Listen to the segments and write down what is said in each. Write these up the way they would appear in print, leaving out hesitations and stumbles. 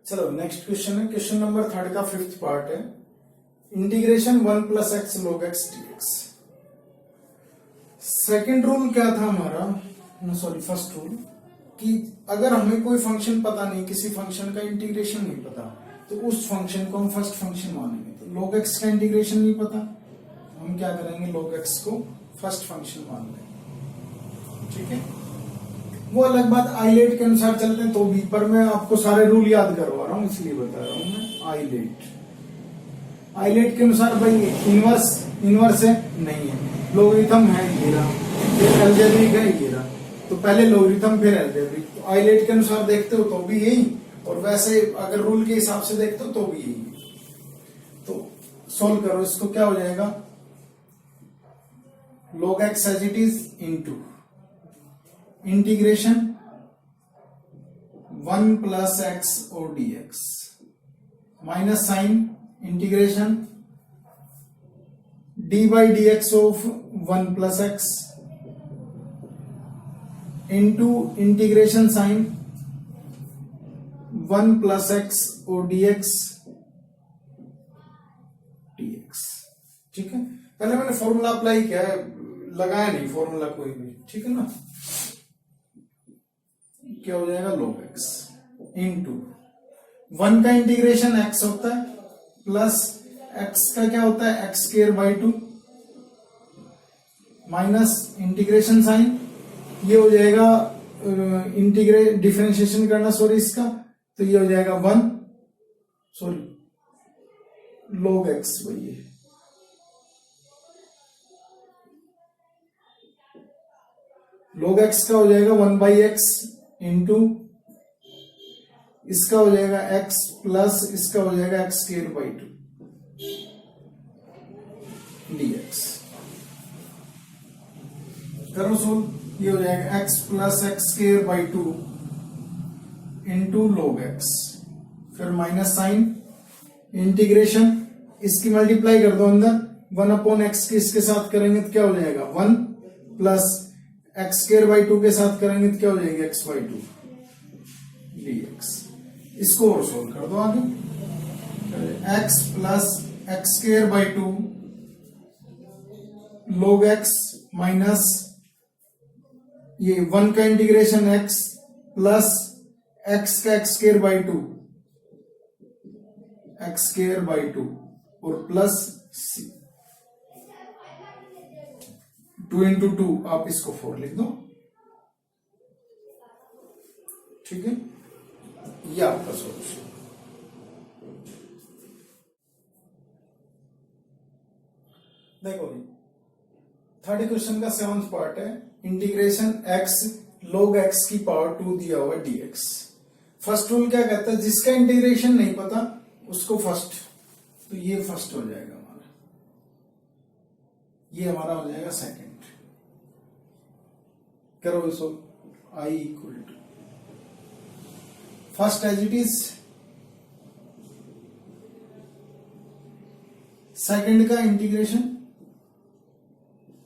चलो next question है, question number 3 का 5th पार्ट है, integration 1 + x log x dx। Second rule क्या था हमारा, फर्स्ट रूल, कि अगर हमें कोई फंक्शन पता नहीं, किसी फंक्शन का इंटीग्रेशन नहीं पता, तो उस फंक्शन को हम फर्स्ट फंक्शन मानेंगे। तो log x का इंटीग्रेशन नहीं पता, हम क्या करेंगे, log x को फर्स्ट फंक्शन मान लेंगे। ठीक है, वो अलग बात आइलेट के अनुसार चलते हैं तो भी, पर मैं आपको सारे रूल याद करवा रहा हूं, इसलिए बता रहा हूं मैं। आइलेट के अनुसार भाई इनवर्स है नहीं है, लोगरिथम है ये रहा, फिर एल्जेब्रिक है ये रहा, तो पहले लोगरिथम फिर एल्जेब्रिक। तो आइलेट के अनुसार देखते हो तो भी यही, और वैसे अगर रूल के हिसाब से देखते हो तो भी यही। तो सोल्व करो इसको, क्या हो जाएगा, log x as it is into integration 1 + x और dx minus sign integration d/dx of 1 + x into integration sign 1 + x और dx। ठीक है, पहले मैंने फॉर्मूला अप्लाई किया है, लगाया नहीं फॉर्मूला कोई भी, ठीक है ना। क्या हो जाएगा, log x इंटू 1 का इंटीग्रेशन x होता है, प्लस x का क्या होता है, x² 2 माइनस इंटीग्रेशन साइन, ये हो जाएगा डिफरेंशिएशन करना इसका, तो ये हो जाएगा 1 log x वही है, log x का हो जाएगा 1/x इंटू इसका हो जाएगा x प्लस इसका हो जाएगा x² 2 dx। करो सोल्व, ये हो जाएगा x plus x² 2 into log x, फिर माइनस साइन इंटीग्रेशन, इसकी मल्टीप्लाई कर दो अंदर, 1/x के इसके साथ करेंगे तो क्या हो जाएगा 1 प्लस x² 2 के साथ करेंगे तो क्या हो जाएगा x/2 dx। इसको और सोल्व कर दो आगे, x plus x² 2 log x minus ये 1 का इंटीग्रेशन x प्लस x का x² 2 और प्लस c, 2 इंटू 2 आप इसको 4 लिख दो। ठीक है, ये आपका सॉल्यूशन। देखो जी, थर्ड क्वेश्चन का 7th पार्ट है, इंटीग्रेशन x log x की पावर 2 दिया हुआ dx। फर्स्ट रूल क्या कहता है, जिसका इंटीग्रेशन नहीं पता उसको फर्स्ट, तो ये फर्स्ट हो जाएगा हमारा, ये हमारा हो जाएगा सेकंड। करो इसको, i equal to first as it is, second का integration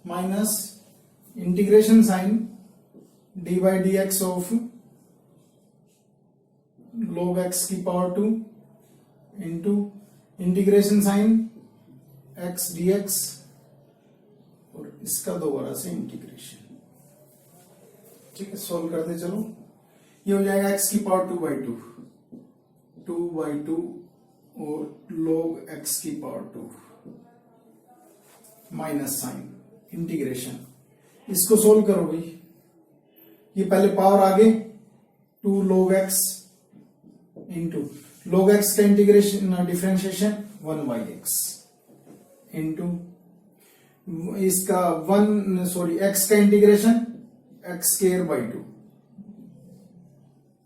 minus integration sign d/dx of log x की power 2 into integration sign x dx और इसका दोबारा से इंटीग्रेशन। ठीक है, सोल्व करते चलो, ये हो जाएगा x की पावर 2/2 और log x की पावर 2 माइनस साइन इंटीग्रेशन, इसको सोल्व करो भाई, ये पहले पावर आगे 2 log x into log x का इंटीग्रेशन डिफरेंशिएशन 1/x इंटू इसका x का इंटीग्रेशन x² 2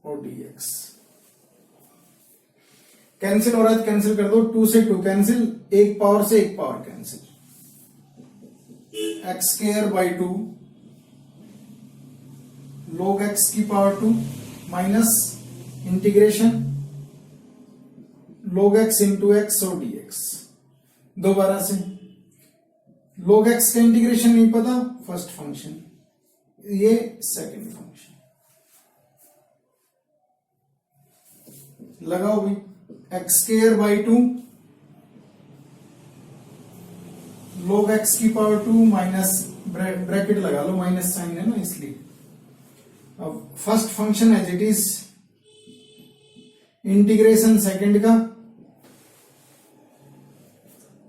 और dx। कैंसिल हो रहा है, कैंसिल कर दो, 2 से 2 कैंसिल, एक पावर से एक power cancel, x² 2 log x की power 2 minus integration log x into x और dx। दोबारा से log x का इंटीग्रेशन नहीं पता, फर्स्ट फंक्शन, ये सेकंड फंक्शन। लगाओ भाई, x square by 2 log x की पावर 2 माइनस ब्रैकेट लगा लो, माइनस साइन है ना इसलिए। अब first function as it is, integration second का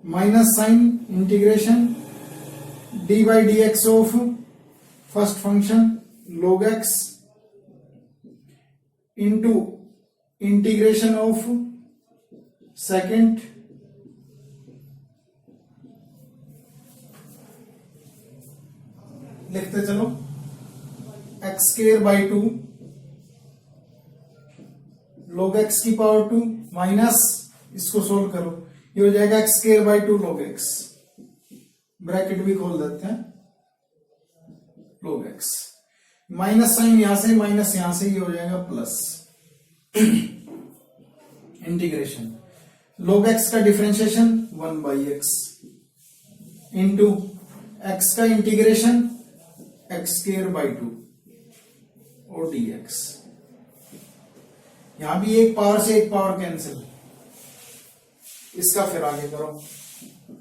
minus sign integration d by d x of first function log x into integration of second लिखते चलो, x square by 2 log x की पावर 2 माइनस, इसको solve करो, ये हो जाएगा x square by 2 log x, bracket भी खोल देते हैं, log x माइनस साइन यहां से माइनस यहां से, ये हो जाएगा प्लस इंटीग्रेशन log x का differentiation 1 by x into x का इंटीग्रेशन एक्स स्क्वायर बाई 2 और dx। यहां भी एक पावर से एक पावर कैंसिल, इसका फिर आगे करो,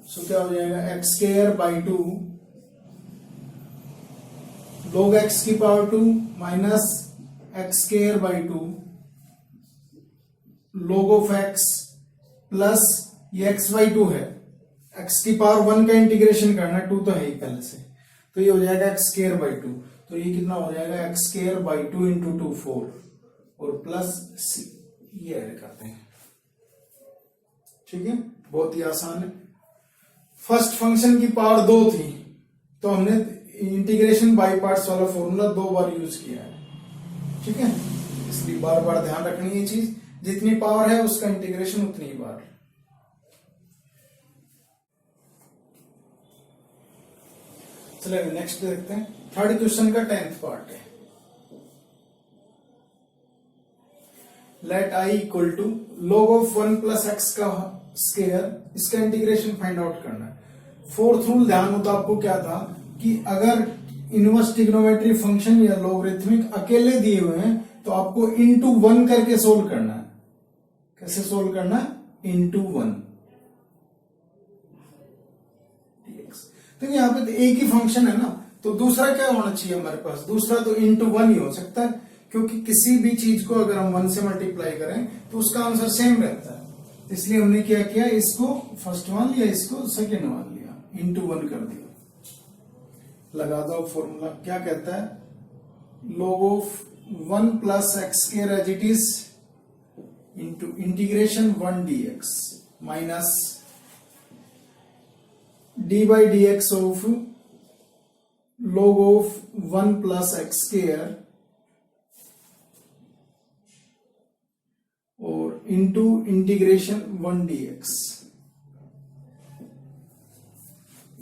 सो क्या हो जाएगा x square by 2 log x की power 2 minus x square by 2 log of x plus ये x बाई 2 है, x की पावर 1 का इंटीग्रेशन करना, 2 तो है ही पहले से, तो ये हो जाएगा एक्स स्क्वायर बाई 2, तो ये कितना हो जाएगा एक्स स्क्वायर बाई 2 इंटू 2 4 और प्लस सी, ये ऐड करते हैं। ठीक है, बहुत ही आसान है। फर्स्ट फंक्शन की पावर 2 थी, तो हमने इंटीग्रेशन बाई पार्ट्स वाला फॉर्मूला 2 बार यूज किया है। ठीक है, इसलिए बार बार ध्यान रखनी है चीज, जितनी पावर है उसका इंटीग्रेशन उतनी ही बार। चलिए नेक्स्ट देखते हैं, थर्ड क्वेश्चन का 10th पार्ट है। Let i equal to log of 1 plus x का स्क्वायर, इसका इंटीग्रेशन फाइंड आउट करना है। फोर्थ रूल ध्यान हो तो आपको क्या था कि अगर इनवर्स ट्रिग्नोमेट्री फंक्शन या लॉगरिथमिक अकेले दिए हुए हैं तो आपको इनटू 1 करके सोल्व करना है। कैसे सोल्व करना है? इनटू 1। तो यहाँ पे तो एक ही फंक्शन है ना, तो दूसरा क्या होना चाहिए हमारे पास? दूसरा तो इनटू 1 ही हो सकता है, क्योंकि किसी भी चीज को अगर हम 1 से मल्टीप्लाई करें तो उसका आंसर सेम रहता है। इसलिए हमने क्या किया, इसको फर्स्ट वन लिया, इसको सेकेंड वन लिया, इनटू 1 कर दिया। लगा दो फॉर्मूला, क्या कहता है? log of 1 plus x square as it is into integration 1 dx minus d by d x of log of 1 plus x square और इंटू इंटीग्रेशन 1 dx।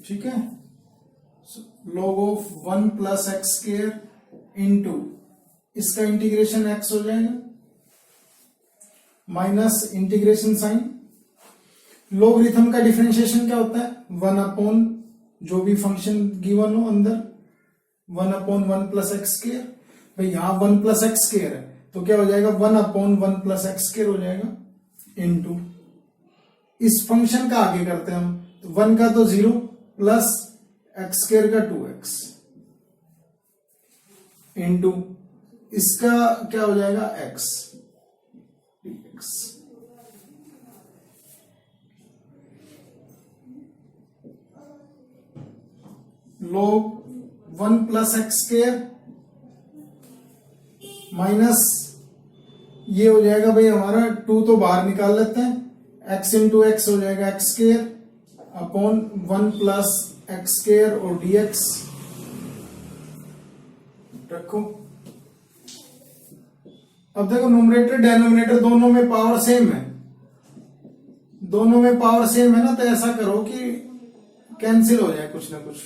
ठीक है, log of 1 plus x square into इसका integration x हो जाएगा minus integration sign. Logarithm का differentiation क्या होता है? 1 अपॉन जो भी फंक्शन गिवन हो अंदर, 1 अपॉन 1 प्लस एक्स स्क्वायर। भाई यहां 1 प्लस एक्स स्क्वायर है तो क्या हो जाएगा? 1 अपॉन 1 प्लस एक्स स्क्वायर हो जाएगा इनटू इस फंक्शन का आगे करते हैं हम, तो 1 का तो 0 प्लस एक्स स्क्वायर का 2x इनटू इसका क्या हो जाएगा? x dx। log 1 plus x square minus ये हो जाएगा भाई हमारा 2 तो बाहर निकाल लेते हैं, x इंटू एक्स हो जाएगा x square upon 1 plus x square और dx रखो। अब देखो न्यूमरेटर डेनोमिनेटर दोनों में पावर सेम है, दोनों में पावर सेम है ना, तो ऐसा करो कि कैंसिल हो जाए कुछ ना कुछ।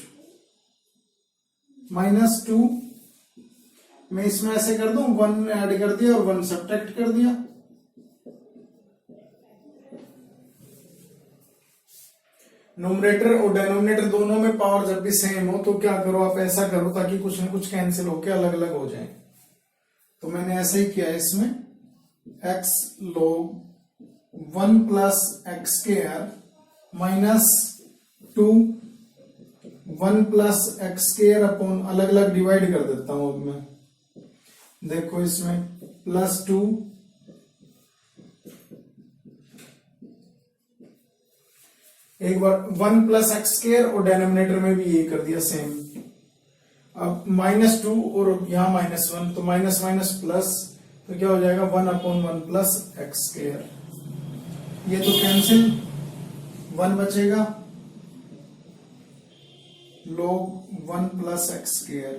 -2 मैं इसमें ऐसे कर दूं, 1 ऐड कर दिया और 1 सब्ट्रैक्ट कर दिया। न्यूमरेटर और डेनोमिनेटर दोनों में पावर जब भी सेम हो तो क्या करो, आप ऐसा करो ताकि कुछ ना कुछ कैंसिल होके अलग अलग हो जाए। तो मैंने ऐसा ही किया इसमें, x log 1 plus x square minus 2 1 plus x square upon अलग अलग डिवाइड कर देता हूं। अब मैं देखो इसमें प्लस 2 एक बार 1 प्लस एक्स स्क्वायर और डिनोमिनेटर में भी ये कर दिया सेम। अब -2 और यहां -1 तो माइनस माइनस प्लस, तो क्या हो जाएगा 1 अपॉन 1 प्लस एक्स स्क्वायर। ये तो कैंसिल, 1 बचेगा log 1 plus x square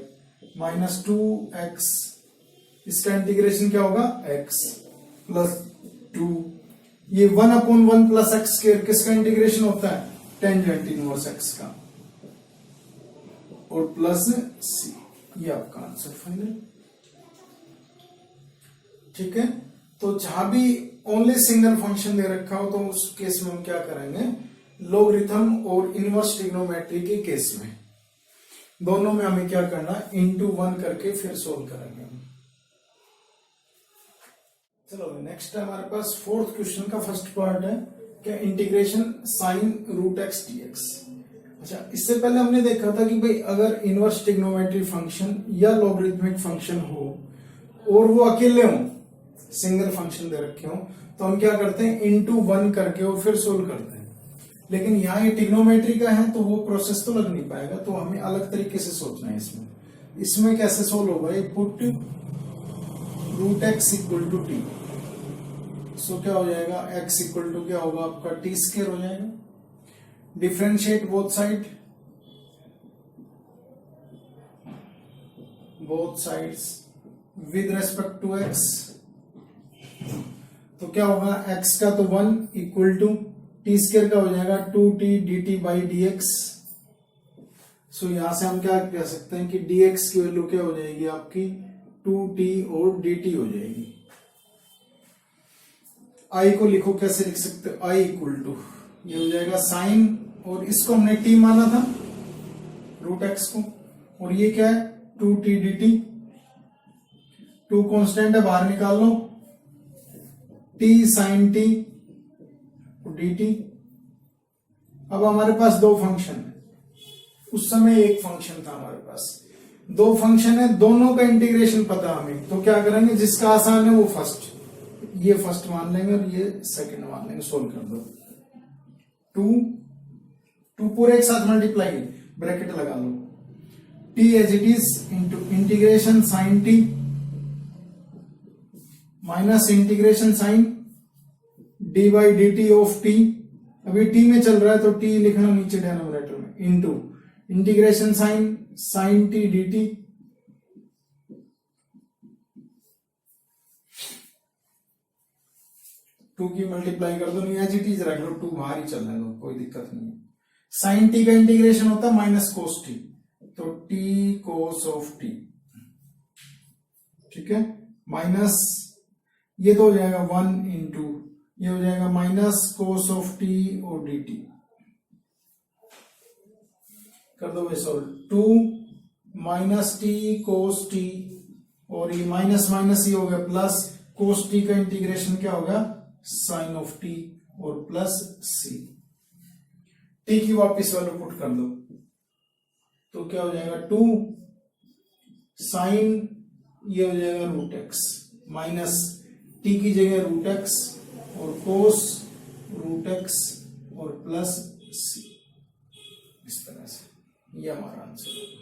minus 2x, इसका इंटीग्रेशन क्या होगा x प्लस 2। ये 1 अपॉन 1 प्लस एक्स स्क्वायर किसका इंटीग्रेशन होता है, टेंजेंट इनवर्स x का, और प्लस c। ये आपका आंसर फाइनल। ठीक है, तो जहां भी ओनली सिंगल फंक्शन दे रखा हो तो उस केस में हम क्या करेंगे, लोगरिथम और इनवर्स ट्रिग्नोमेट्री के केस में दोनों में हमें क्या करना, इंटू 1 करके फिर सोल्व करेंगे हम। चलो नेक्स्ट है हमारे पास फोर्थ क्वेश्चन का फर्स्ट पार्ट है क्या, integration sine root x dx. अच्छा, इससे पहले हमने देखा था कि भाई अगर इनवर्स ट्रिग्नोमेट्री फंक्शन या लॉगरिथमिक फंक्शन हो और वो अकेले हो, सिंगल फंक्शन दे रखे हो, तो हम क्या करते हैं, इंटू 1 करके और फिर सोल्व करते हैं। लेकिन यहाँ ये ट्रिग्नोमेट्री का है तो वो प्रोसेस तो लग नहीं पाएगा, तो हमें अलग तरीके से सोचना है इसमें कैसे सोल्व होगा, put root x equal to t. So क्या हो जाएगा, x इक्वल टू क्या होगा आपका टी स्क्वायर हो जाएगा। Differentiate both sides with respect to x, तो क्या होगा, x का तो 1 इक्वल टू टी स्क्वायर का हो जाएगा 2t dt बाई dx। सो यहां से हम क्या कह सकते हैं कि dx की वैल्यू क्या हो जाएगी आपकी 2t और dt हो जाएगी। i को लिखो, कैसे लिख सकते हो, i इक्वल टू ये हो जाएगा साइन, और इसको हमने t माना था रूट x को, और ये क्या है 2t dt, 2 कांस्टेंट है बाहर निकाल लो, t साइन t dt। अब हमारे पास दो फंक्शन है, उस समय एक फंक्शन था हमारे पास, दो फंक्शन है, दोनों का इंटीग्रेशन पता हमें, तो क्या करेंगे, जिसका आसान है वो फर्स्ट, ये फर्स्ट मान लेंगे और ये सेकंड मान लेंगे, सोल्व कर दो। 2 पूरे एक साथ मल्टीप्लाई, ब्रैकेट लगा लो, t as it is into integration sign t minus integration sign d by d t of t, अभी टी में चल रहा है तो टी लिखना नीचे डिनोमिनेटर में, into integration sign t d t, two की मल्टीप्लाई कर दो, नहीं एज इट इज रख लो, 2 बाहर ही चलने दो, कोई दिक्कत नहीं है। साइन टी का इंटीग्रेशन होता है माइनस कोस टी, तो टी कोस ऑफ टी, ठीक है, माइनस ये तो हो जाएगा 1 इंटू ये हो जाएगा माइनस कोस ऑफ टी और डी टी, कर दो भाई solve, 2 minus T cos t, और ये माइनस माइनस ही हो गया प्लस, कोस टी का इंटीग्रेशन क्या होगा साइन ऑफ टी और प्लस सी, टी की वापस वैल्यू पुट कर दो, तो क्या हो जाएगा 2 साइन, ये हो जाएगा रूट एक्स, माइनस टी की जगह रूट एक्स और कोस रूट एक्स और प्लस सी, इस तरह से ये हमारा आंसर होगा।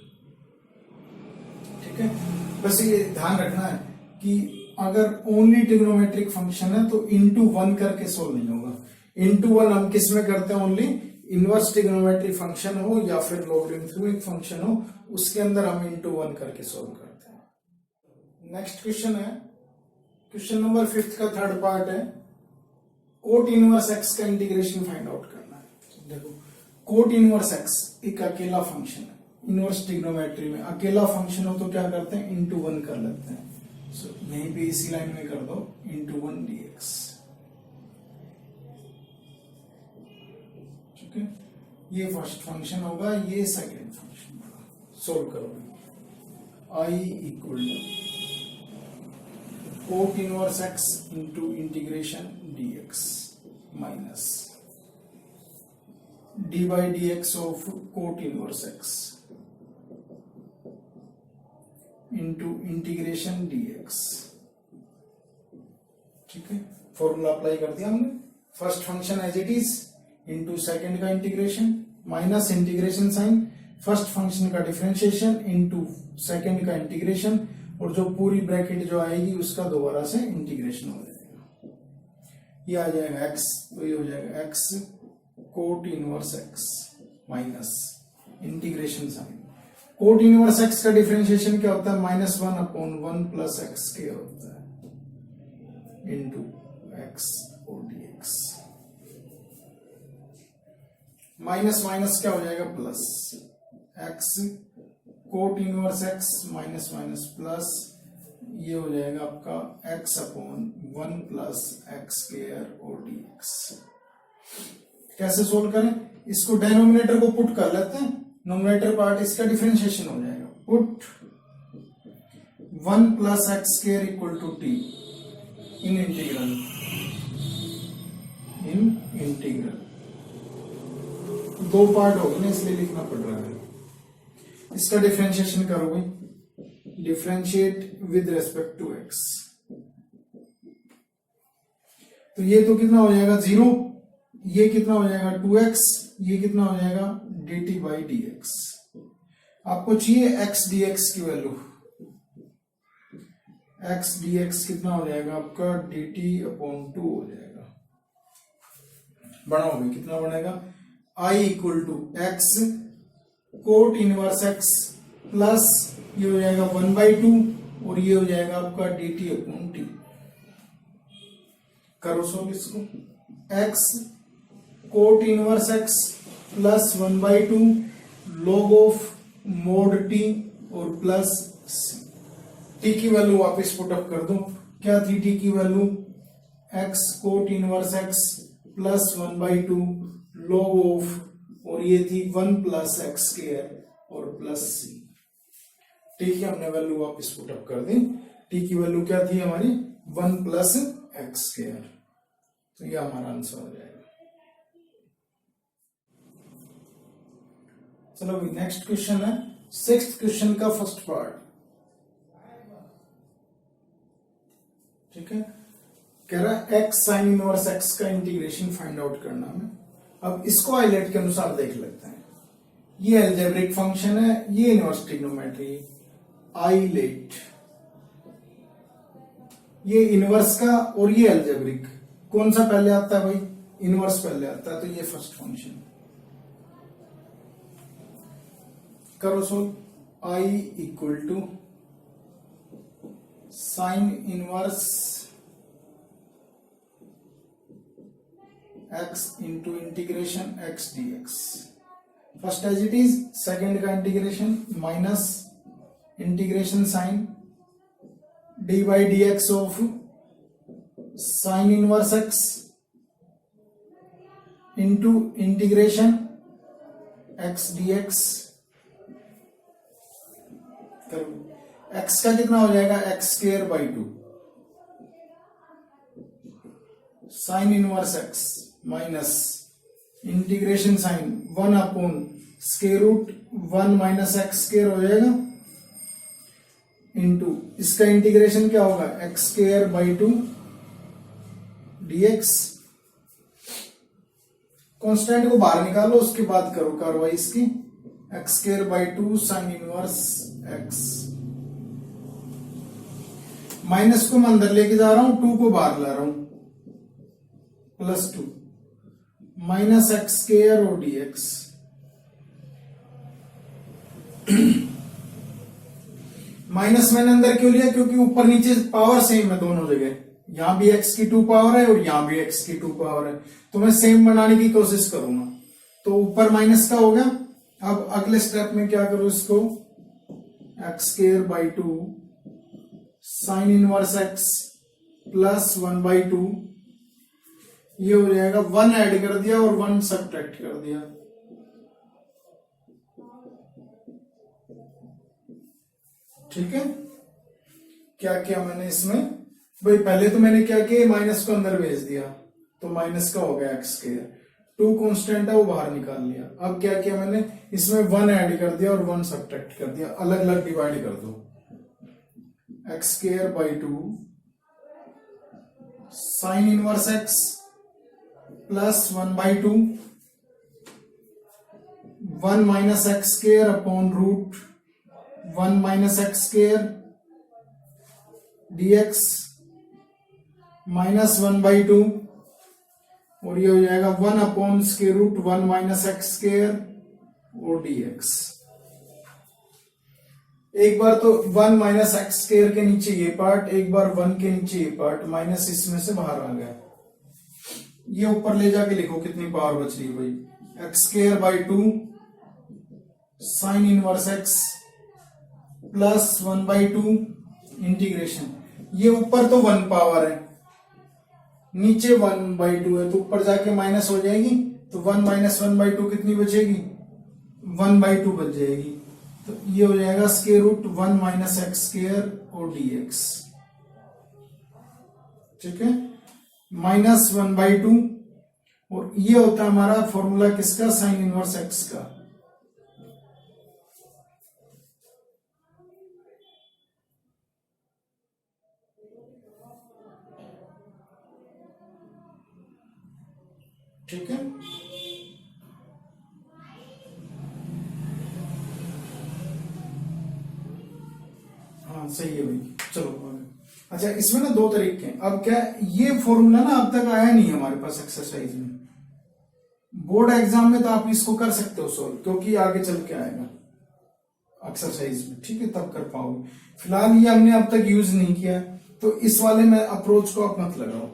ठीक है, बस ये ध्यान रखना है कि अगर ओनली ट्रिग्नोमेट्रिक फंक्शन है तो इंटू 1 करके सोल्व नहीं होगा। इंटू 1 हम किस में करते हैं, ओनली इनवर्स ट्रिग्नोमेट्रिक फंक्शन हो या फिर लॉगरिथमिक फंक्शन हो, उसके अंदर हम इंटू 1 करके सोल्व करते हैं। नेक्स्ट क्वेश्चन है क्वेश्चन नंबर 5 का थर्ड पार्ट है, कोट इनवर्स एक्स का इंटीग्रेशन फाइंड आउट करना है। देखो कोट इनवर्स एक्स एक अकेला फंक्शन है, इनवर्स ट्रिग्नोमेट्री में अकेला फंक्शन हो तो क्या करते हैं, इंटू 1 कर लेते हैं। सो यहीं पे इसी लाइन में कर दो इंटू 1 dx, ठीक है, ये फर्स्ट फंक्शन होगा, ये सेकेंड फंक्शन होगा। सोल्व करो, i equal to cot inverse x into integration d x minus d by d x of cot inverse x into integration d x. ठीक है, फॉर्मूला अप्लाई कर दिया हमने। First function as it is into second का integration minus integration sign first function का differentiation into second का integration, और जो पूरी ब्रैकेट जो आएगी उसका दोबारा से इंटीग्रेशन हो जाएगा। ये आ जाएगा x, तो ये हो जाएगा x cot inverse x minus integration sign. Cot inverse x का डिफरेंशिएशन क्या होता है? -1/1 प्लस एक्स स्क्वायर होता है इंटू x और dx। माइनस माइनस क्या हो जाएगा? Plus x cot inverse x minus minus plus ये हो जाएगा आपका x/1 प्लस एक्स स्क्वायर और dx। कैसे सोल्व करें इसको? डेनोमिनेटर को पुट कर लेते हैं, नोमिनेटर पार्ट इसका डिफरेंशिएशन हो जाएगा। Put 1 plus x square equal to t in integral दो पार्ट हो गए इसलिए लिखना पड़ रहा है। इसका डिफरेंशिएशन करोगे, differentiate with respect to x, तो ये तो कितना हो जाएगा 0, ये कितना हो जाएगा 2x, ये कितना हो जाएगा dt बाई dx। आपको चाहिए x dx की वैल्यू, x dx कितना हो जाएगा आपका dt/2 हो जाएगा। बनाओगे कितना बनेगा? I equal to x cot inverse x plus ये हो जाएगा 1/2 और ये हो जाएगा आपका dt/t। करो सोल्व इसको। x cot inverse x plus 1/2 log of mode t और प्लस t की वैल्यू वापस पुट अप कर दो। क्या थी t की value? x cot inverse x plus 1/2 log of और ये थी 1 प्लस एक्स स्क्वायर और प्लस c। टी की हमने वैल्यू वापस पुट अप कर दी। टी की वैल्यू क्या थी हमारी? 1 प्लस एक्स स्क्वायर, तो ये हमारा आंसर हो जाएगा। चलो अभी नेक्स्ट क्वेश्चन है, 6th क्वेश्चन का फर्स्ट पार्ट। ठीक है, कह रहा है एक्स साइन इनवर्स एक्स का इंटीग्रेशन फाइंड आउट करना है। अब इसको आइलेट के अनुसार देख लेते हैं। ये अलजेब्रिक फंक्शन है, ये इनवर्स ट्रिग्नोमेट्री। आइलेट ये इनवर्स का और ये अलजेब्रिक, कौन सा पहले आता है भाई? इनवर्स पहले आता है, तो ये फर्स्ट फंक्शन। करो solve. I equal to sine inverse x into integration x dx। First as it is, second का integration minus integration sign d by d x of sine inverse x into integration x dx। x का कितना हो जाएगा? X square by 2 sine inverse x minus integration sign 1/√1 minus x square हो जाएगा into इसका integration क्या होगा? X square by 2 dx। Constant को बाहर निकालो, उसके बाद करो कार्रवाई इसकी। X square by 2 sine inverse x, minus को मैं अंदर लेके जा रहा हूं, 2 को बाहर ला रहा हूं, प्लस 2 माइनस एक्स स्क्वायर और dx। माइनस मैंने अंदर क्यों लिया? क्योंकि ऊपर नीचे पावर सेम है दोनों जगह, यहां भी x की 2 पावर है और यहां भी x की 2 पावर है, तो मैं सेम बनाने की कोशिश करूंगा। तो ऊपर माइनस का हो गया। अब अगले स्टेप में क्या करूं इसको? X square by 2 sine inverse x plus 1/2, ये हो जाएगा 1 ऐड कर दिया और 1 सब्ट्रैक्ट कर दिया। ठीक है, क्या किया मैंने इसमें? भाई पहले तो मैंने क्या किया, माइनस को अंदर भेज दिया तो माइनस का हो गया एक्स स्क्वायर, टू कॉन्स्टेंट है वो बाहर निकाल लिया। अब क्या किया मैंने, इसमें वन ऐड कर दिया और वन सब्ट्रैक्ट कर दिया, अलग अलग डिवाइड कर दो। X square by two sine inverse x plus one by two, one minus x square upon root one minus x square dx minus one by two, और ये हो जाएगा one upon square root one minus x square और dx। एक बार तो one minus x square के नीचे ये पार्ट, एक बार वन के नीचे ये पार्ट, माइनस इसमें से बाहर आ गया। ये ऊपर ले जाके लिखो कितनी पावर बच रही है भाई, x square by two sine inverse x plus one by two integration, ये ऊपर तो वन पावर है, नीचे वन बाई टू है, तो ऊपर जाके माइनस हो जाएगी, तो one minus one by to कितनी बचेगी, वन बाई टू बच जाएगी। तो ये हो जाएगा square root one minus x square और dx, ठीक है, माइनस वन बाई टू, और ये होता है हमारा फॉर्मूला किसका, साइन इनवर्स एक्स का। ठीक है, हाँ सही है भाई, चलो आगे। अच्छा इसमें ना दो तरीके हैं। अब क्या, ये फॉर्मूला ना अब तक आया नहीं हमारे पास एक्सरसाइज में, बोर्ड एग्जाम में तो आप इसको कर सकते हो सोल्व, क्योंकि आगे चल के आएगा एक्सरसाइज में, ठीक है, तब कर पाओगे। फिलहाल ये हमने अब तक यूज नहीं किया, तो इस वाले में अप्रोच को आप मत लगाओ।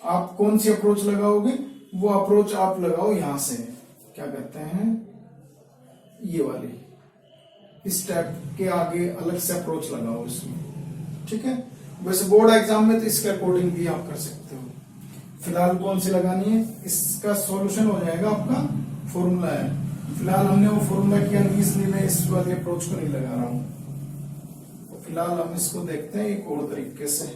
आप कौन सी अप्रोच लगाओगे, वो अप्रोच आप लगाओ यहां से, क्या कहते हैं, ये वाली, इस स्टेप के आगे अलग से अप्रोच लगाओ इसमें, ठीक है। वैसे बोर्ड एग्जाम में तो इसके अकॉर्डिंग भी आप कर सकते हो। फिलहाल कौन सी लगानी है, इसका सॉल्यूशन हो जाएगा आपका फॉर्मूला है। फिलहाल हमने वो फॉर्मूला किया नहीं, इसलिए मैं इस वाले अप्रोच को नहीं लगा रहा हूं। तो फिलहाल हम इसको देखते हैं एक और तरीके से।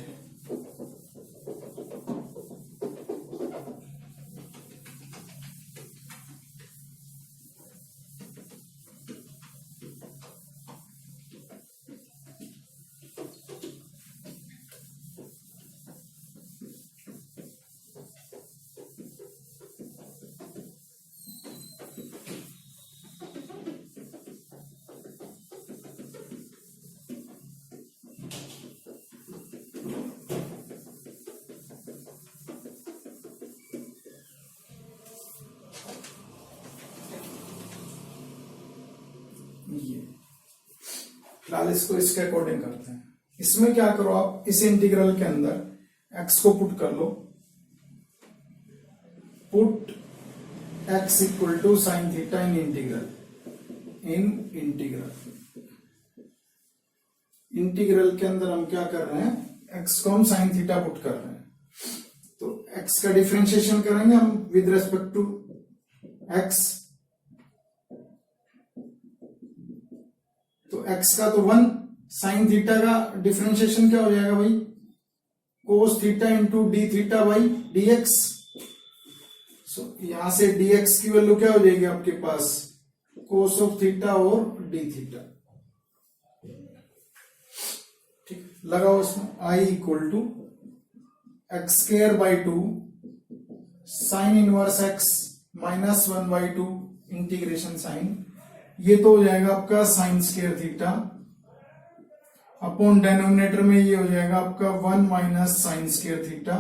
ये फिलहाल इसको इसके अकॉर्डिंग करते हैं। इसमें क्या करो आप, इस इंटीग्रल के अंदर एक्स को पुट कर लो, put x equal to sine theta in integral, integral के अंदर हम क्या कर रहे हैं, एक्स को हम साइन थीटा पुट कर रहे हैं। तो एक्स का डिफरेंशिएशन करेंगे हम विद रेस्पेक्ट टू एक्स, तो x का तो वन, साइन थीटा का डिफरेंशिएशन क्या हो जाएगा भाई, cos theta into d theta by d x. So यहां से dx की वैल्यू क्या हो जाएगी आपके पास, कोस ऑफ थीटा और डी थीटा, ठीक। लगाओ उसमें i equal to x square by two sine inverse x minus one by two integration sign, ये तो हो जाएगा आपका sign square theta, upon denominator में ये हो जाएगा आपका one minus sine square theta,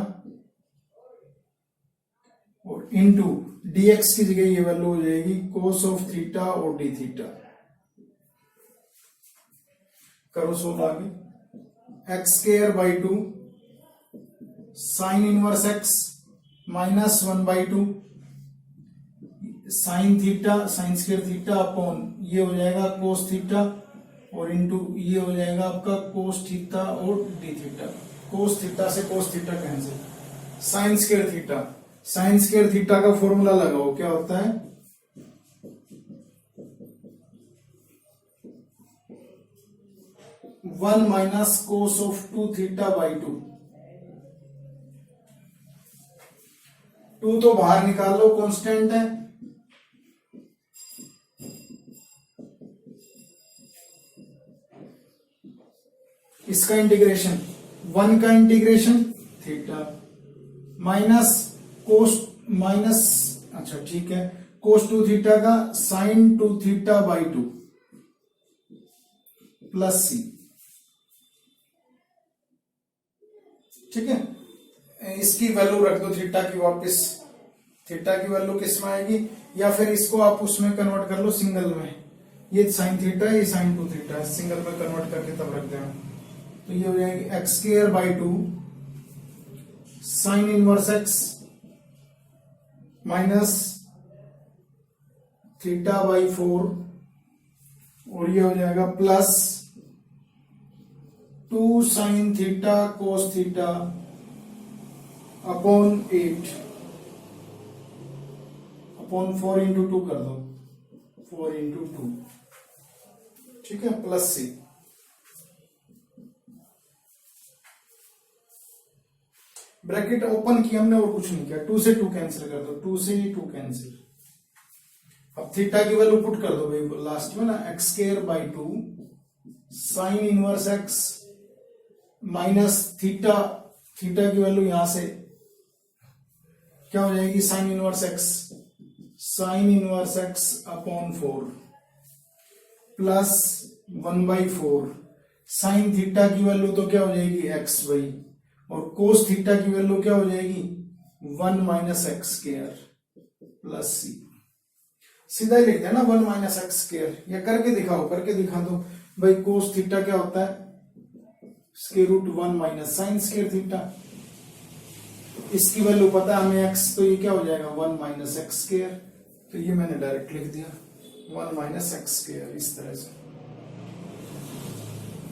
और इनटू dx की जगह ये वैल्यू हो जाएगी कोस ऑफ थीटा और डी थीटा। करो सोल्व आगे, x square by two sine inverse x minus one by two sine theta, sine square theta upon ये हो जाएगा कोस थीटा, और इनटू ये हो जाएगा आपका कोस थीटा और डी थीटा। कोस थीटा से cos theta cancel, sine square theta, sine square theta का फॉर्मूला लगाओ, क्या होता है, one minus cos of two theta by two, 2 तो बाहर निकाल लो, कांस्टेंट है। इसका इंटीग्रेशन 1 का integration theta minus cos minus, अच्छा ठीक है, कोस 2 थीटा का साइन 2 थीटा बाई 2 प्लस सी। ठीक है, इसकी वैल्यू रख दो थीटा की वापस। थीटा की वैल्यू किस में आएगी, या फिर इसको आप उसमें कन्वर्ट कर लो सिंगल में। ये साइन थीटा है, ये साइन 2 थीटा है, सिंगल में कन्वर्ट करके तब रख देना। तो ये हो जाएगी x square by 2 sine inverse x minus theta by 4, और ये हो जाएगा plus 2 sine theta cos theta upon 8 upon 4 into 2 कर दो, 4 इंटू 2। ठीक है, प्लस सी। ब्रैकेट ओपन किया हमने और कुछ नहीं किया, 2 से 2 कैंसिल कर दो, 2 से 2 कैंसिल। अब थीटा की वैल्यू पुट कर दो भाई लास्ट में ना, x square by 2 sine inverse x minus theta, theta की वैल्यू यहां से क्या हो जाएगी, sign inverse x upon 4 plus 1/4 sine theta की वैल्यू तो क्या हो जाएगी एक्स बाई, और कोस थीटा की वैल्यू क्या हो जाएगी 1 माइनस एक्स स्क्वायर प्लस सी। सीधा ही लिख देना 1 माइनस एक्स स्क्वायर, या करके दिखाओ, करके दिखा दो भाई। कोस थीटा क्या होता है, square root 1 minus sine square theta. इसकी वैल्यू पता है हमें एक्स, तो ये क्या हो जाएगा 1 माइनस एक्स स्क्वायर। तो ये मैंने डायरेक्ट लिख दिया 1 माइनस एक्स स्क्वायर, इस तरह से।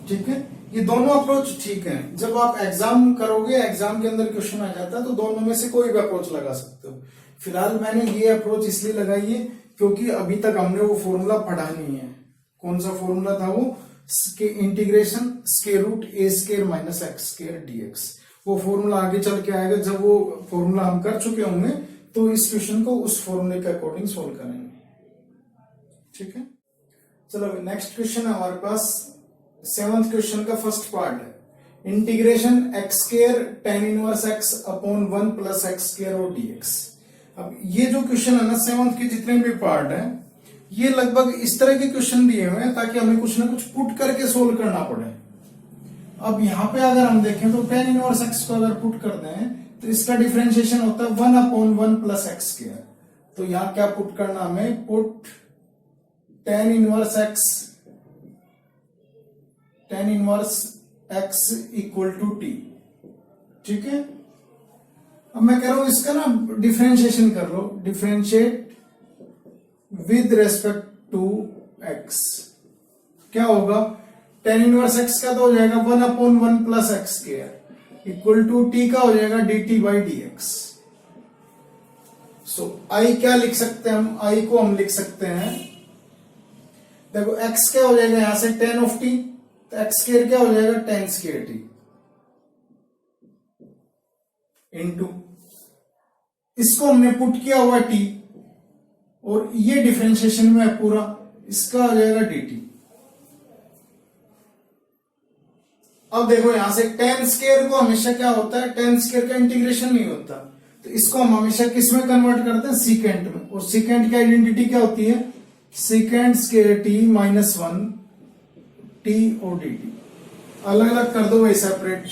ठीक है, ये दोनों अप्रोच ठीक है। जब आप एग्जाम करोगे, एग्जाम के अंदर क्वेश्चन आ जाता है, तो दोनों में से कोई भी अप्रोच लगा सकते हो। फिलहाल मैंने ये अप्रोच इसलिए लगाई है क्योंकि अभी तक हमने वो फॉर्मूला पढ़ा नहीं है। कौन सा फॉर्मूला था वो, integration square root a square minus x square dx. वो फॉर्मूला आगे चल के आएगा, जब वो फॉर्मूला हम कर चुके होंगे तो इस क्वेश्चन को उस फॉर्मूले के अकॉर्डिंग सोल्व करेंगे। ठीक है, चलो नेक्स्ट क्वेश्चन है हमारे पास 7th क्वेश्चन का फर्स्ट पार्ट है, integration x square ten inverse x upon 1 plus x square और डीएक्स। अब ये जो क्वेश्चन है ना 7th के जितने भी पार्ट है, ये लगभग इस तरह के क्वेश्चन दिए हुए हैं ताकि हमें कुछ ना कुछ पुट करके सोल्व करना पड़े। अब यहाँ पे अगर हम देखें तो टेन इनवर्स एक्स को अगर पुट कर दें तो इसका डिफरेंशिएशन होता है 1 अपॉन 1 प्लस एक्स स्क्वायर। तो यहाँ क्या पुट करना हमें, put tan inverse x equal to t. ठीक है, अब मैं कह रहा हूं इसका ना डिफरेंशिएशन कर लो, differentiate with respect to x. क्या होगा, टेन इनवर्स एक्स का तो हो जाएगा 1 upon 1 plus x square equal to t का हो जाएगा dt by dx। So I क्या लिख सकते हैं हम, आई को हम लिख सकते हैं, देखो x क्या हो जाएगा यहां से टेन ऑफ टी, तो एक्स स्क्वायर क्या हो जाएगा टेन स्क्वायर टी इंटू, इसको हमने पुट किया हुआ टी, और ये डिफरेंशिएशन में है पूरा, इसका हो जाएगा dt। अब देखो यहां से टेन स्क्वायर को हमेशा क्या होता है, टेन स्क्वायर का इंटीग्रेशन नहीं होता, तो इसको हम हमेशा किस में कन्वर्ट करते हैं, सीकेंट में। और सीकेंट की आइडेंटिटी क्या होती है, secant square T minus 1 T और डी टी। अलग अलग कर दो भाई सेपरेट,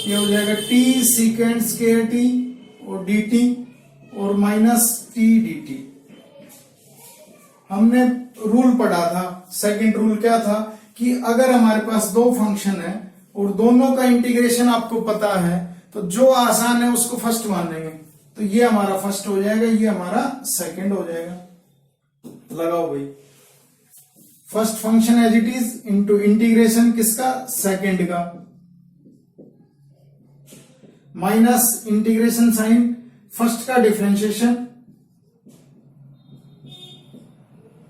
ये हो जाएगा टी सीकेंट स्क्वायर टी और डी टी और माइनस टी डी टी। हमने रूल पढ़ा था, सेकंड रूल क्या था कि अगर हमारे पास दो फंक्शन है और दोनों का इंटीग्रेशन आपको पता है, तो जो आसान है उसको फर्स्ट मान लेंगे। तो ये हमारा फर्स्ट हो जाएगा, ये हमारा सेकंड हो जाएगा। लगाओ भाई, first function as it is into integration किसका, सेकंड का, माइनस इंटीग्रेशन साइन फर्स्ट का डिफरेंशिएशन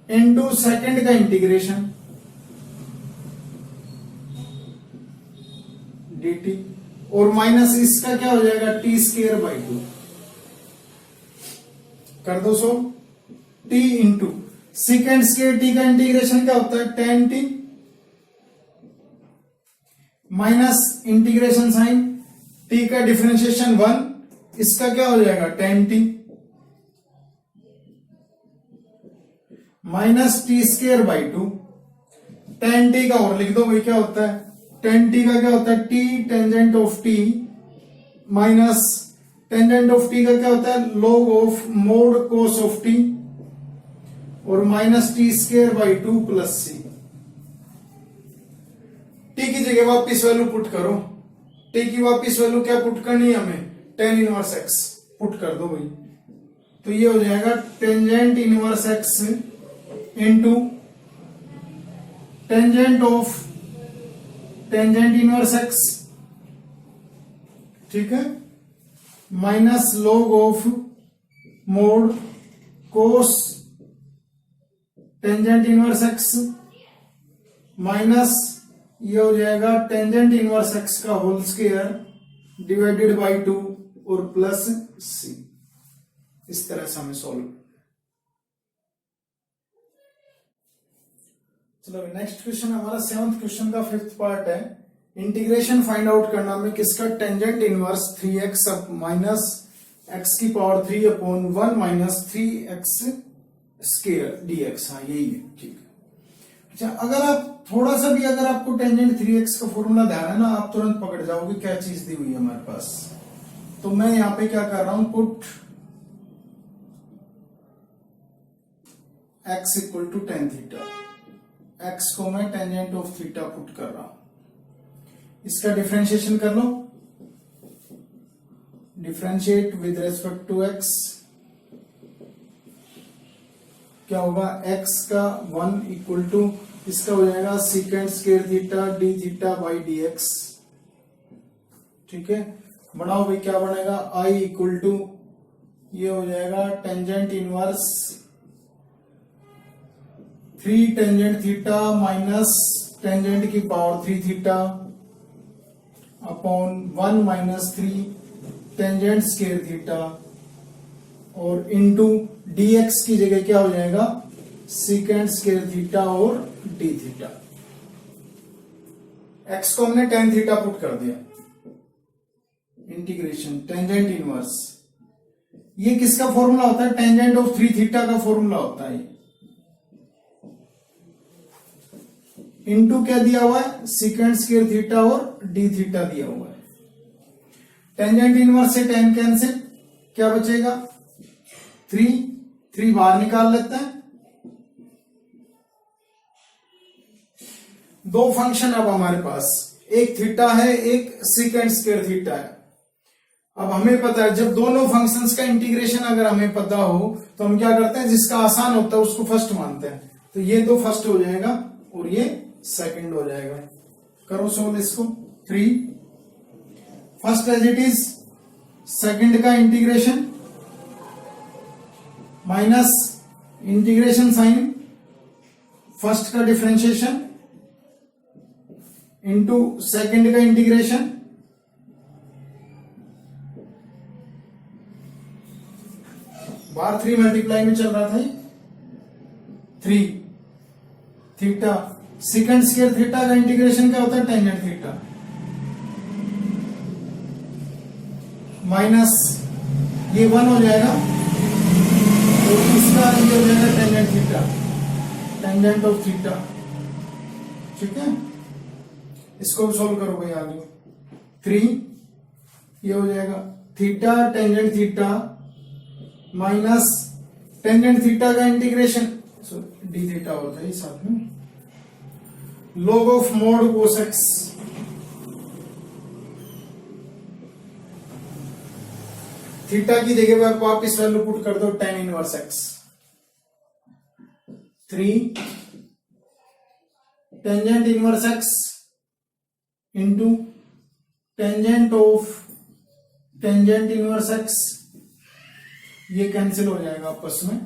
इंटू सेकंड का इंटीग्रेशन dt, और माइनस इसका क्या हो जाएगा टी स्क्वायर बाई 2। कर दो so t into second square t का इंटीग्रेशन क्या होता है, tan t minus integration sign t का डिफरेंशिएशन 1, इसका क्या हो जाएगा tan t minus t square by 2, tan t का और लिख दो भाई, क्या होता है टेन टी का क्या होता है t tangent of t minus tangent of t का क्या होता है log of mod cos of t और minus t square by 2 plus c. T की जगह वापिस वैल्यू पुट करो, टी की वापिस वैल्यू क्या पुट करनी है हमें, टेन इनवर्स एक्स पुट कर दो भाई, तो ये हो जाएगा tangent inverse x into tangent of tangent inverse x, ठीक है, minus log of mod cos tangent inverse x minus ये हो जाएगा टेंजेंट इनवर्स एक्स का होल स्क्वायर डिवाइडेड बाय 2 और प्लस सी। इस तरह से हमें सॉल्व। चलो नेक्स्ट क्वेश्चन हमारा 7th क्वेश्चन का 5th पार्ट है। इंटीग्रेशन फाइंड आउट करना में किसका, tangent inverse 3x minus x की power 3 upon 1 minus 3x square dx। हाँ यही है, ठीक है। अच्छा अगर आप थोड़ा सा भी अगर आपको टेंजेंट 3x का फॉर्मूला ध्यान है ना, आप तुरंत पकड़ जाओगे क्या चीज दी हुई है हमारे पास। तो मैं यहां पे क्या कर रहा हूं, put x equal to tan theta, x को मैं टेंजेंट ऑफ थीटा पुट कर रहा हूं। इसका डिफरेंशिएशन कर लो, differentiate with respect to x, क्या होगा x का 1 इक्वल टू इसका हो जाएगा second square theta D theta by d x, ठीक है। बनाओ भाई क्या बनेगा, i इक्वल टू ये हो जाएगा tangent inverse 3 tangent theta minus tangent की power 3 theta upon 1 minus 3 tangent square theta और इनटू dx की जगह क्या हो जाएगा सीकेंड स्क्वायर थीटा और डी थीटा। x को हमने टेन थीटा पुट कर दिया, इंटीग्रेशन टेंजेंट इनवर्स, ये किसका फॉर्मूला होता है, टेंजेंट ऑफ 3 थीटा का फॉर्मूला होता है। इनटू क्या दिया हुआ है, सीकेंड स्क्वायर थीटा और डी थीटा दिया हुआ है। टेंजेंट इनवर्स से टेन कैंसिल, क्या बचेगा 3 बाहर निकाल लेते हैं। दो फंक्शन अब हमारे पास, एक थीटा है एक सीकेंड स्क्वायर थीटा है। अब हमें पता है जब दोनों फंक्शंस का इंटीग्रेशन अगर हमें पता हो तो हम क्या करते हैं, जिसका आसान होता है उसको फर्स्ट मानते हैं। तो ये तो फर्स्ट हो जाएगा और ये सेकंड हो जाएगा। करो सोल्व इसको, 3 first as it is, second का integration minus integration sign first का डिफरेंशिएशन इंटू सेकंड का इंटीग्रेशन बार 3 मल्टीप्लाई में चल रहा था, 3 थीटा सेकंड स्क्वायर थीटा का इंटीग्रेशन क्या होता है टेंजेंट थीटा माइनस ये 1 हो जाएगा और इसका ये हो जाएगा tangent theta, tangent of theta, ठीक है। इसको भी सोल्व करो भाई आगे, 3 ये हो जाएगा theta tangent theta minus tangent theta का इंटीग्रेशन डी थीटा होता है साथ में, log of mod cos x, theta की जगह पर वापिस वैल्यू पुट कर दो ten inverse x, 3 tangent inverse x into tangent of tangent inverse x, ये कैंसिल हो जाएगा आपस में,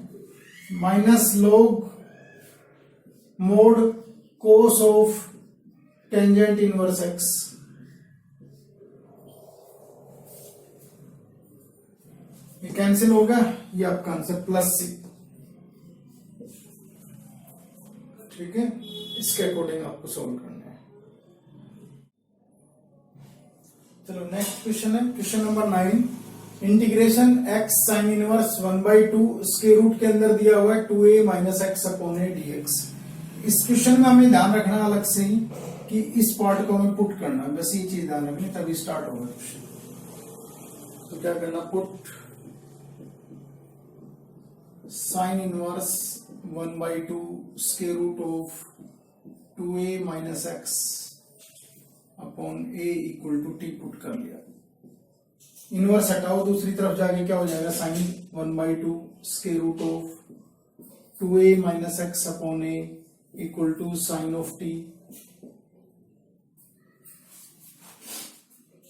minus log mode cos of tangent inverse x, ये कैंसिल होगा, ये आपका आंसर प्लस सी। ठीक है, इसके अकॉर्डिंग आपको सोल्व करना है। चलो नेक्स्ट क्वेश्चन है question number 9। Integration x sine inverse 1/2 square root के अंदर दिया हुआ है 2a minus x upon a dx। इस क्वेश्चन में हमें ध्यान रखना अलग से ही कि इस पार्ट को हमें पुट करना, बस ये चीज ध्यान रखनी तभी स्टार्ट होगा क्वेश्चन। तो क्या करना, put sine inverse 1/2 square root of 2a minus x upon a equal to t put कर लिया। इनवर्स हटाओ, दूसरी तरफ जाके क्या हो जाएगा, sine 1/2 square root of 2a minus x upon a equal to sine of t.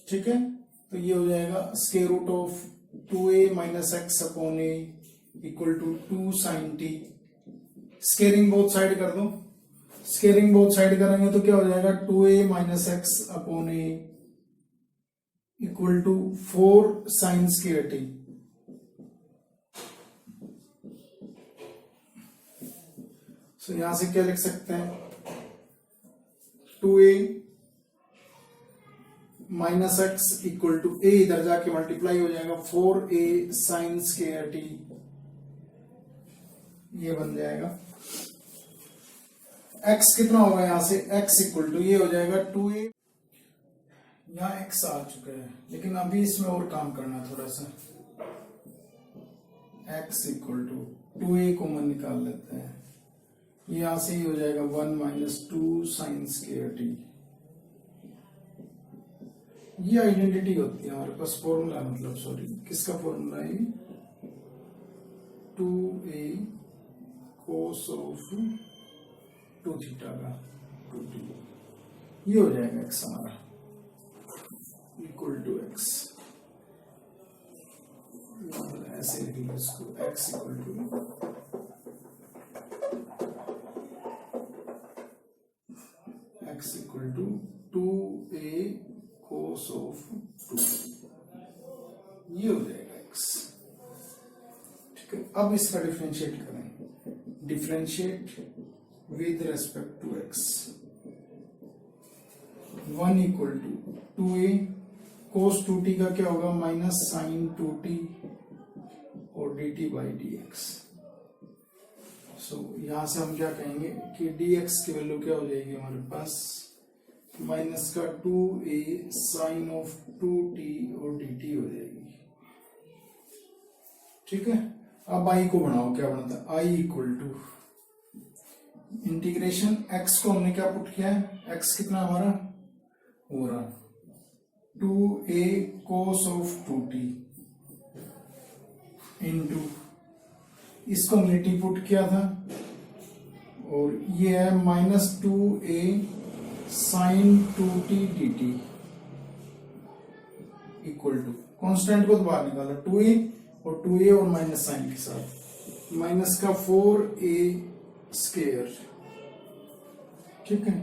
ठीक है, तो ये हो जाएगा square root of 2a minus x upon a equal to 2 sine t. Squaring both side कर दो, स्केयरिंग बोथ साइड करेंगे तो क्या हो जाएगा, 2a minus x upon a equal to 4 sine square t. So यहां से क्या लिख सकते हैं, 2a minus x equal to a, इधर जाके मल्टीप्लाई हो जाएगा 4a साइन स्क्वायर टी, ये बन जाएगा। x कितना होगा यहां से, x इक्वल टू ये हो जाएगा 2a, यहाँ x आ चुका है लेकिन अभी इसमें और काम करना है थोड़ा सा। x equal to 2a common निकाल लेते हैं, यहां से ही हो जाएगा 1 माइनस 2 साइन स्क्वायर टी। ये आइडेंटिटी होती है हमारे पास, फॉर्मूला मतलब सॉरी किसका फॉर्मूला है, 2a कोस ऑफ 2 थीटा का 2t, ये हो जाएगा x हमारा इक्वल टू x। ऐसे लिख लो इसको, x equal to x equal to 2a cos of 2, ये हो जाएगा x। ठीक है, अब इसका डिफरेंशिएट करें, differentiate with respect to x। 1 equal to 2a cos 2t का क्या होगा, माइनस साइन 2t और dt बाई dx। सो यहां से हम क्या कहेंगे कि dx की वैल्यू क्या हो जाएगी हमारे पास, माइनस का 2a साइन ऑफ 2t और dt हो जाएगी। ठीक है, अब i को बनाओ, क्या बनता है, i equal to integration x को हमने क्या पुट किया है, x कितना हमारा हो रहा 2a cos of 2t into इसको हमने टी पुट किया था, और ये है minus 2a sine 2t dt equal to, constant को तो बाहर निकाला 2a और माइनस साइन के साथ, माइनस का 4a स्क्वायर। ठीक है,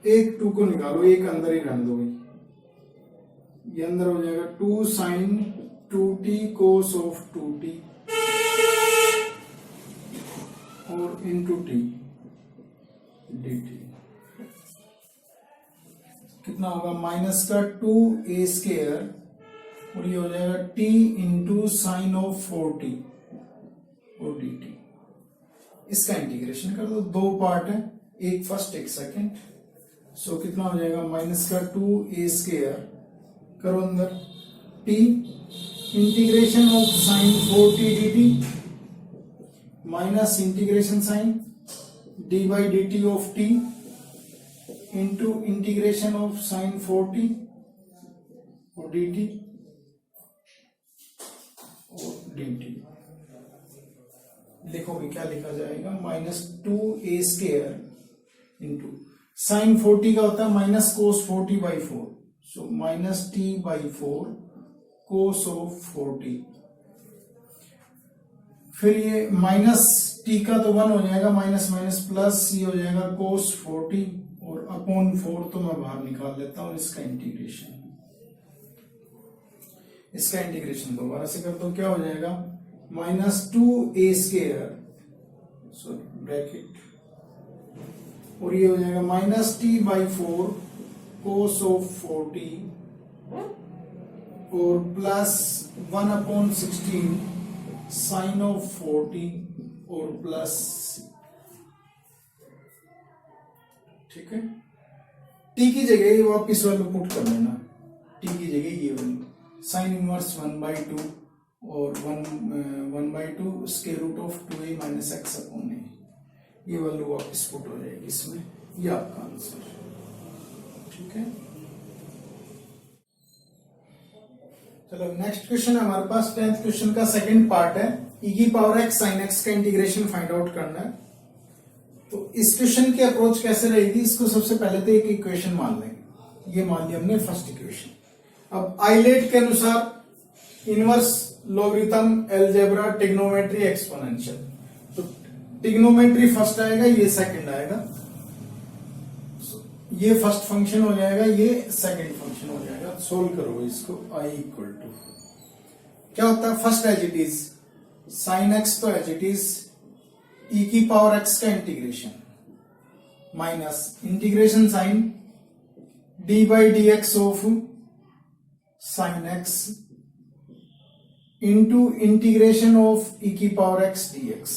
एक 2 को निकालो, एक अंदर ही रहने दो भाई, ये अंदर हो जाएगा 2 sign 2t cos of 2t और इंटू टी dt कितना होगा, माइनस का 2a स्क्वायर और ये हो जाएगा t into sine of 4t और dt। इसका इंटीग्रेशन कर दो, दो पार्ट है, एक फर्स्ट एक सेकंड। सो कितना हो जाएगा, माइनस का 2a स्क्वायर करो अंदर, t integration of sine 4t dt minus integration sign d by dt of t into integration of sine 4t और dt और dt। लिखोगे क्या लिखा जाएगा, minus 2a square into sine 40 का होता है minus cos 40 by 4, so minus t by 4 cos of 40। फिर ये माइनस t का तो 1 हो जाएगा, माइनस माइनस प्लस ये हो जाएगा कोस 40 और अपॉन 4 तो मैं बाहर निकाल लेता हूं इसका इंटीग्रेशन। इसका इंटीग्रेशन दोबारा से कर दो, क्या हो जाएगा -2a² सॉरी ब्रैकेट, और ये हो जाएगा -t/4 cos ऑफ 40 और +1/16 sin ऑफ 40 और प्लस, ठीक है। t की जगह ये वापिस वाले पुट कर लेना, t की जगह ये वाली sin इनवर्स 1/2 और 1/2 square root of 2a - x/a, ये वैल्यू वापस पुट हो जाएगी इसमें, ये आपका आंसर, ठीक है। चलो नेक्स्ट क्वेश्चन है हमारे पास 10th क्वेश्चन का सेकंड पार्ट है, e⁻x sin x का इंटीग्रेशन फाइंड आउट करना है। तो इस क्वेश्चन की अप्रोच कैसे रहेगी, इसको सबसे पहले तो एक इक्वेशन मान लेंगे, ये मान लिया हमने फर्स्ट इक्वेशन। अब आइलेट के अनुसार inverse logarithm algebra trigonometry exponential, तो ट्रिग्नोमेट्री फर्स्ट आएगा, ये सेकंड आएगा, ये फर्स्ट फंक्शन हो जाएगा, ये सेकंड फंक्शन हो जाएगा। सोल्व करो इसको, i = क्या होता है first as it is sin x, तो एज इट इज e⁻x का integration minus integration sign d/dx of sin x into integration of e⁻x dx,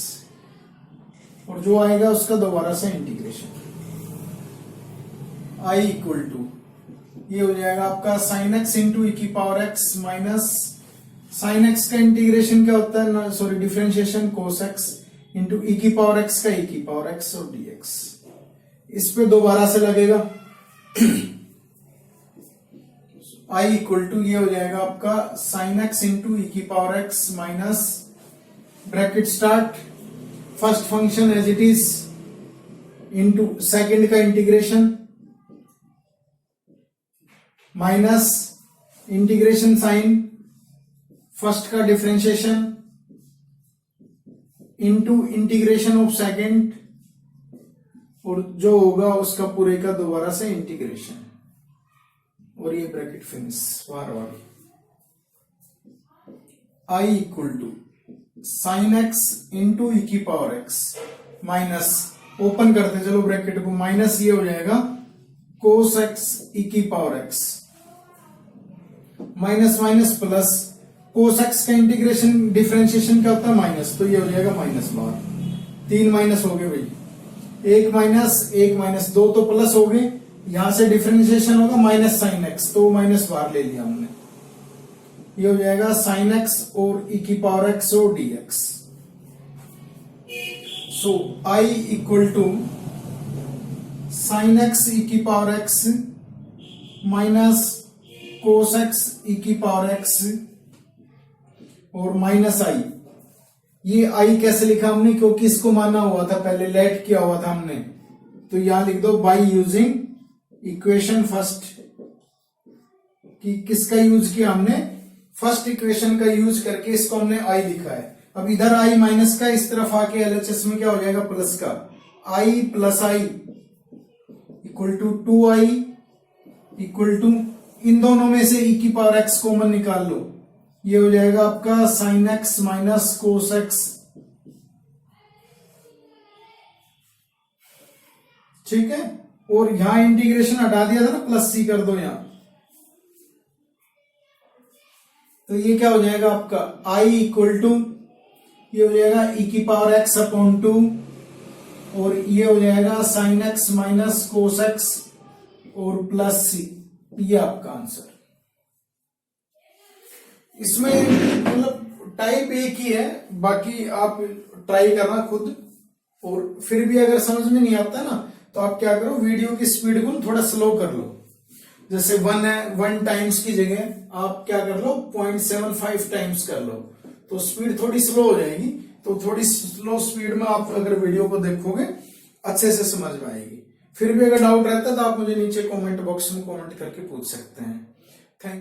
और जो आएगा उसका दोबारा से इंटीग्रेशन, i = ये हो जाएगा आपका sin x into e⁻x minus sin x का इंटीग्रेशन क्या होता है, sorry differentiation cos x into e⁻x का e⁻x और dx, इस पे दोबारा से लगेगा i = ये हो जाएगा आपका sin x into e⁻x minus bracket start first function as it is into second का integration minus integration sign first का differentiation into integration of second, और जो होगा उसका पूरे का दोबारा से इंटीग्रेशन, और ये bracket finish bar bar. i = sin x into e⁻x minus, open करते चलो ब्रैकेट को, माइनस ये हो जाएगा cos x e⁻x minus minus plus, cos x का इंटीग्रेशन डिफरेंशिएशन क्या होता है माइनस, तो ये हो जाएगा माइनस बार, 3 माइनस हो गए भाई, 1 माइनस 2 तो प्लस हो गए, यहां से डिफरेंशिएशन होगा माइनस sin x, तो माइनस बार ले लिया हमने, ये हो जाएगा sin x और e⁻x और dx। So i = sin x e⁻x minus cos x e⁻x और माइनस i, ये i कैसे लिखा हमने, क्योंकि इसको माना हुआ था पहले, लेट किया हुआ था हमने, तो यहां लिख दो बाय यूजिंग इक्वेशन फर्स्ट, कि किसका यूज किया हमने, फर्स्ट इक्वेशन का यूज करके इसको हमने i लिखा है। अब इधर i माइनस का इस तरफ आके LHS में क्या हो जाएगा प्लस का, i + i = 2i = इन दोनों में से e⁻x कॉमन निकाल लो, ये हो जाएगा आपका sin x minus cos x, ठीक है, और यहां इंटीग्रेशन हटा दिया था ना, प्लस c कर दो यहां, तो ये क्या हो जाएगा आपका i = ये हो जाएगा e⁻x/2 और ये हो जाएगा sin x minus cos x और प्लस c, ये आपका आंसर। इसमें मतलब टाइप एक ही है, बाकी आप ट्राई करना खुद, और फिर भी अगर समझ में नहीं आता ना तो आप क्या करो, वीडियो की स्पीड को थोड़ा स्लो कर लो, जैसे 1 है 1 टाइम्स की जगह आप क्या कर लो 0.75 टाइम्स कर लो, तो स्पीड थोड़ी स्लो हो जाएगी। तो थोड़ी स्लो स्पीड में आप अगर वीडियो को देखोगे अच्छे से समझ में आएगी। फिर भी अगर डाउट रहता है तो आप मुझे नीचे कमेंट बॉक्स में कमेंट करके पूछ सकते हैं। थैंक